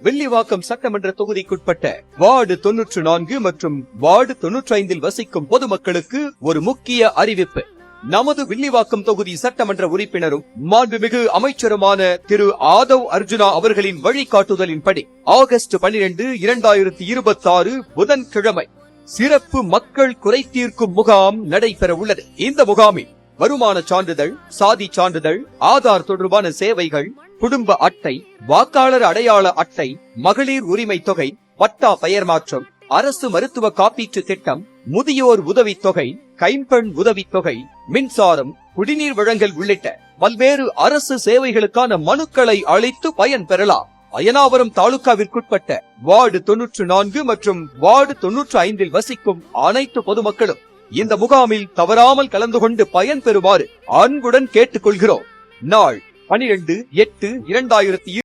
வில்லிவாக்கம் சட்டமன்ற தொகுதிக்குட்பட்ட வார்டு 94 மற்றும் வார்டு 95 வசிக்கும் பொதுமக்களுக்கு ஒரு முக்கிய அறிவிப்பு. நமது வில்லிவாக்கம் தொகுதி சட்டமன்ற உறுப்பினரும் மாண்புமிகு அமைச்சருமான திரு ஆதவ் அர்ஜுனா அவர்களின் வழிகாட்டுதலின்படி ஆகஸ்ட் 12, 2026 புதன்கிழமை சிறப்பு மக்கள் குறை தீர்க்கும் முகாம் நடைபெற உள்ளது. இந்த முகாமில் வருமான சான்றிதழ், சாதி சான்றிதழ், ஆதார் தொடர்பான சேவைகள், குடும்ப அட்டை, வாக்காளர் அடையாள அட்டை, மகளிர் உரிமை தொகை, பட்டா பெயர் மாற்றம், அரசு மருத்துவ காப்பீட்டு திட்டம், முதியோர் உதவித்தொகை, கைம்பெண் உதவித்தொகை, மின்சாரம், குடிநீர் வழங்கல் உள்ளிட்ட பல்வேறு அரசு சேவைகளுக்கான மனுக்களை அளித்து பயன் பெறலாம். அயனாவரம் தாலுகாவிற்குட்பட்ட வார்டு 94 மற்றும் வார்டு 95 வசிக்கும் அனைத்து பொதுமக்களும் இந்த முகாமில் தவறாமல் கலந்து கொண்டு பயன் பெறுமாறு அன்புடன் கேட்டுக்கொள்கிறோம். நாள் 12/8/2026